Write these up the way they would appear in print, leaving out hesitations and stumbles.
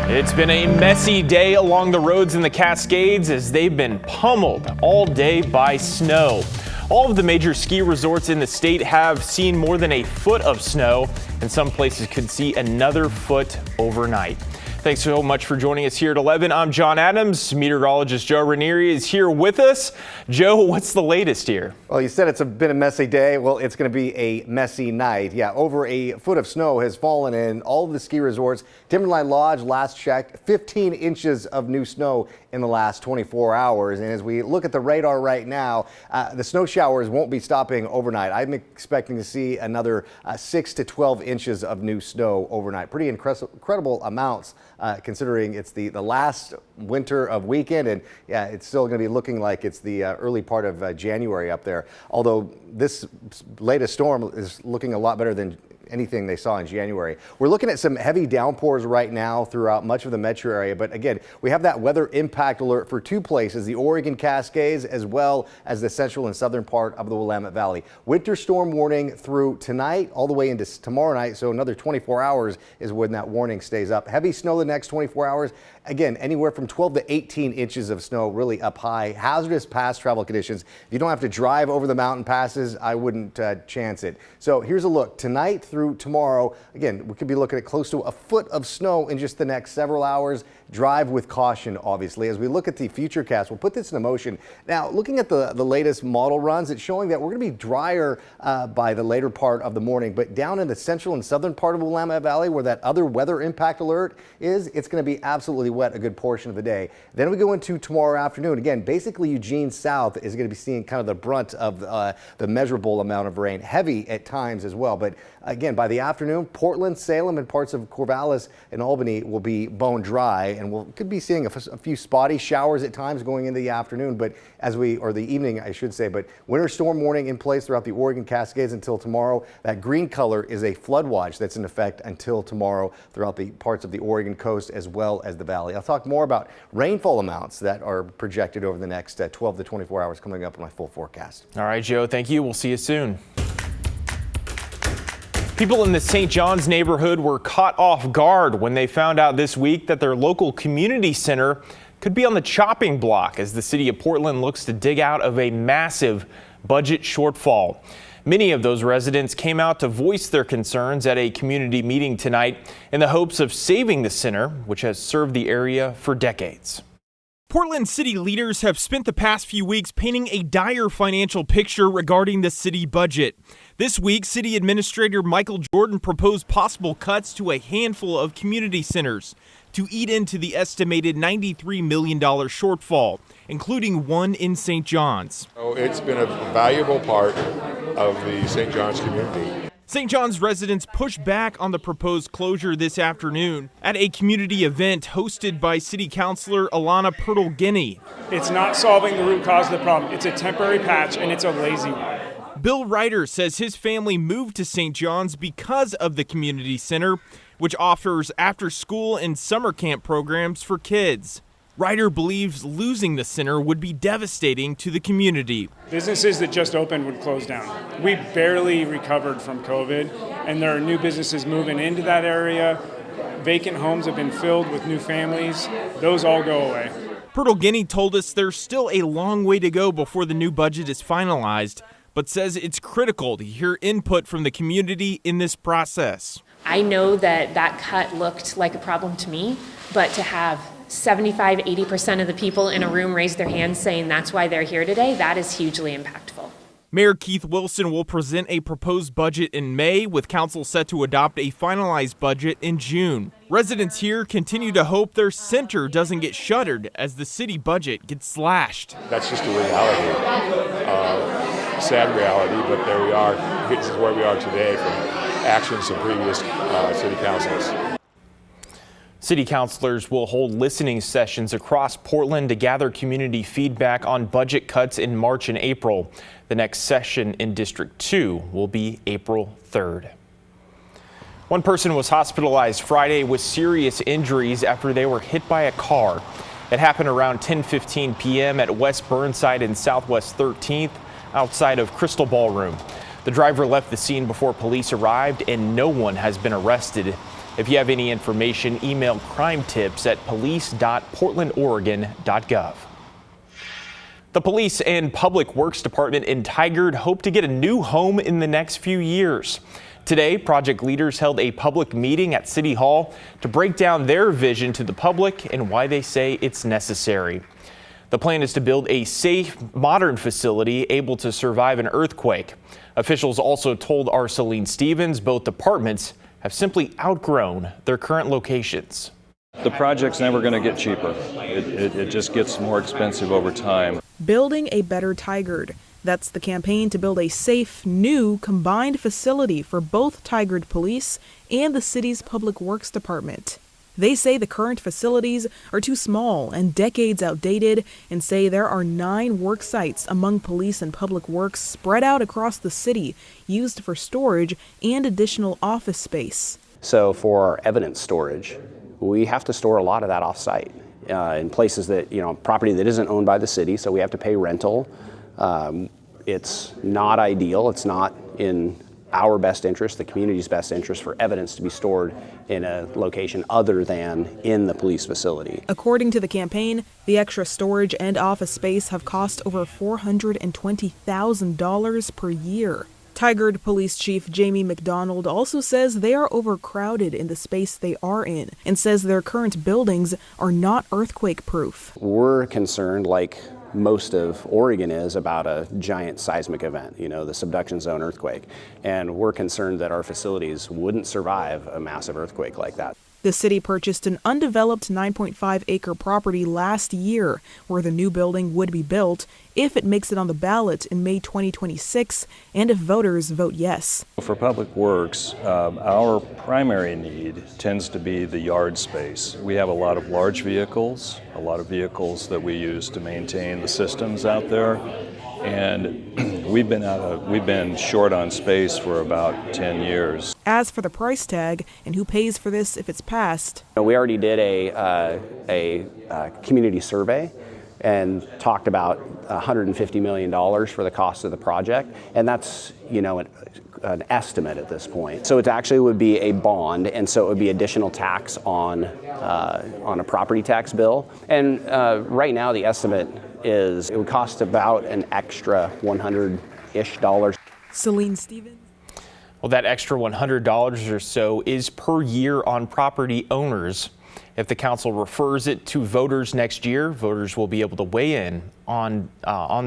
It's been a messy day along the roads in the Cascades as they've been pummeled all day by snow. All of the major ski resorts in the state have seen more than a foot of snow, and some places could see another foot overnight. Thanks so much for joining us here at 11. I'm John Adams. Meteorologist Joe Ranieri is here with us. Joe, what's the latest here? Well, you said it's been a messy day. Well, it's going to be a messy night. Yeah, over a foot of snow has fallen in all of the ski resorts. Timberline Lodge, last check, 15 inches of new snow in the last 24 hours. And as we look at the radar right now, the snow showers won't be stopping overnight. I'm expecting to see another 6 to 12 inches of new snow overnight. Pretty incredible amounts. Considering it's the last winter of weekend, and yeah, it's still going to be looking like it's the early part of January up there. Although this latest storm is looking a lot better than anything they saw in January. We're looking at some heavy downpours right now throughout much of the metro area. But again, we have that weather impact alert for two places, the Oregon Cascades as well as the central and southern part of the Willamette Valley. Winter storm warning through tonight all the way into tomorrow night. So another 24 hours is when that warning stays up. Heavy snow the next 24 hours. Again, anywhere from 12 to 18 inches of snow really up high. Hazardous pass travel conditions. If you don't have to drive over the mountain passes, I wouldn't chance it. So here's a look tonight through tomorrow. Again, we could be looking at close to a foot of snow in just the next several hours. Drive with caution, obviously. As we look at the futurecast, we'll put this into motion. Now, looking at the latest model runs, it's showing that we're going to be drier by the later part of the morning. But down in the central and southern part of the Willamette Valley, where that other weather impact alert is, it's going to be absolutely wet a good portion of the day. Then we go into tomorrow afternoon. Again, basically Eugene South is going to be seeing kind of the brunt of the measurable amount of rain. Heavy at times as well. But again, by the afternoon, Portland, Salem, and parts of Corvallis and Albany will be bone dry. And we could be seeing a few spotty showers at times going into the afternoon, but or the evening, I should say. But winter storm warning in place throughout the Oregon Cascades until tomorrow. That green color is a flood watch that's in effect until tomorrow throughout the parts of the Oregon coast as well as the valley. I'll talk more about rainfall amounts that are projected over the next 12 to 24 hours coming up in my full forecast. All right, Joe, thank you. We'll see you soon. People in the St. John's neighborhood were caught off guard when they found out this week that their local community center could be on the chopping block as the city of Portland looks to dig out of a massive budget shortfall. Many of those residents came out to voice their concerns at a community meeting tonight in the hopes of saving the center, which has served the area for decades. Portland city leaders have spent the past few weeks painting a dire financial picture regarding the city budget. This week, City Administrator Michael Jordan proposed possible cuts to a handful of community centers to eat into the estimated $93 million shortfall, including one in St. John's. It's been a valuable part of the St. John's community. St. John's residents pushed back on the proposed closure this afternoon at a community event hosted by City Councilor Alana Purtle-Guinea. It's not solving the root cause of the problem. It's a temporary patch, and it's a lazy one. Bill Ryder says his family moved to St. John's because of the community center, which offers after-school and summer camp programs for kids. Ryder believes losing the center would be devastating to the community. Businesses that just opened would close down. We barely recovered from COVID, and there are new businesses moving into that area. Vacant homes have been filled with new families. Those all go away. Purtle-Guinea told us there's still a long way to go before the new budget is finalized, but says it's critical to hear input from the community in this process. I know that cut looked like a problem to me, but to have 75-80% of the people in a room raise their hands saying that's why they're here today, that is hugely impactful. Mayor Keith Wilson will present a proposed budget in May, with council set to adopt a finalized budget in June. Residents here continue to hope their center doesn't get shuttered as the city budget gets slashed. That's just a reality, sad reality, but there we are. This is where we are today from actions of previous city councils. City councilors will hold listening sessions across Portland to gather community feedback on budget cuts in March and April. The next session in District 2 will be April 3rd. One person was hospitalized Friday with serious injuries after they were hit by a car. It happened around 10:15 p.m. at West Burnside and Southwest 13th outside of Crystal Ballroom. The driver left the scene before police arrived and no one has been arrested. If you have any information, email crimetips@police.portlandoregon.gov. The Police and Public Works Department in Tigard hope to get a new home in the next few years. Today, project leaders held a public meeting at City Hall to break down their vision to the public and why they say it's necessary. The plan is to build a safe, modern facility able to survive an earthquake. Officials also told our Celine Stevens both departments have simply outgrown their current locations. The project's never going to get cheaper. It just gets more expensive over time. Building a better Tigard. That's the campaign to build a safe, new, combined facility for both Tigard Police and the city's Public Works Department. They say the current facilities are too small and decades outdated, and say there are 9 work sites among police and public works spread out across the city, used for storage and additional office space. So for evidence storage, we have to store a lot of that off-site in places that, property that isn't owned by the city, so we have to pay rental. It's not ideal. It's not in our best interest, the community's best interest, for evidence to be stored in a location other than in the police facility. According to the campaign, the extra storage and office space have cost over $420,000 per year. Tigard Police Chief Jamie McDonald also says they are overcrowded in the space they are in, and says their current buildings are not earthquake-proof. We're concerned, like most of Oregon is, about a giant seismic event, the subduction zone earthquake. And we're concerned that our facilities wouldn't survive a massive earthquake like that. The city purchased an undeveloped 9.5-acre property last year where the new building would be built if it makes it on the ballot in May 2026 and if voters vote yes. For Public Works, our primary need tends to be the yard space. We have a lot of large vehicles, a lot of vehicles that we use to maintain the systems out there, and we've been short on space for about 10 years. As for the price tag and who pays for this if it's passed, we already did a community survey and talked about $150 million for the cost of the project, and that's an estimate at this point. So it actually would be a bond, and so it would be additional tax on a property tax bill. And right now the estimate is it would cost about an extra $100-ish. Celine Stevens. Well, that extra $100 or so is per year on property owners. If the council refers it to voters next year, voters will be able to weigh in on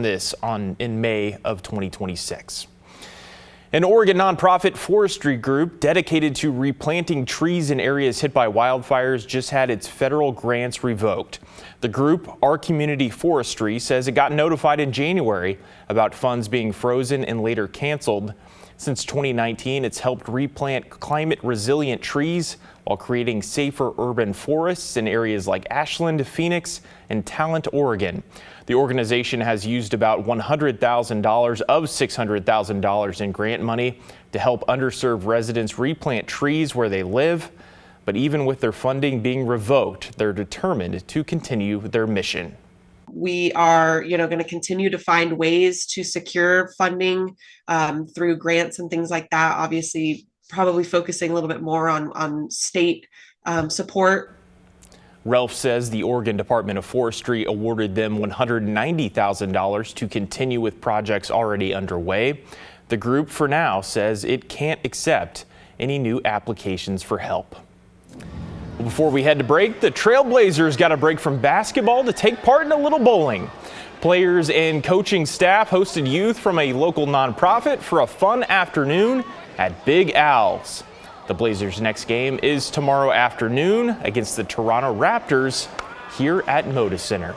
this in May of 2026. An Oregon nonprofit forestry group dedicated to replanting trees in areas hit by wildfires just had its federal grants revoked. The group, Our Community Forestry, says it got notified in January about funds being frozen and later canceled. Since 2019, it's helped replant climate-resilient trees while creating safer urban forests in areas like Ashland, Phoenix, and Talent, Oregon. The organization has used about $100,000 of $600,000 in grant money to help underserved residents replant trees where they live. But even with their funding being revoked, they're determined to continue their mission. We are, going to continue to find ways to secure funding through grants and things like that. Obviously, probably focusing a little bit more on state support. Ralph says the Oregon Department of Forestry awarded them $190,000 to continue with projects already underway. The group for now says it can't accept any new applications for help. Before we head to break, the Trailblazers got a break from basketball to take part in a little bowling. Players and coaching staff hosted youth from a local nonprofit for a fun afternoon at Big Al's. The Blazers' next game is tomorrow afternoon against the Toronto Raptors here at Moda Center.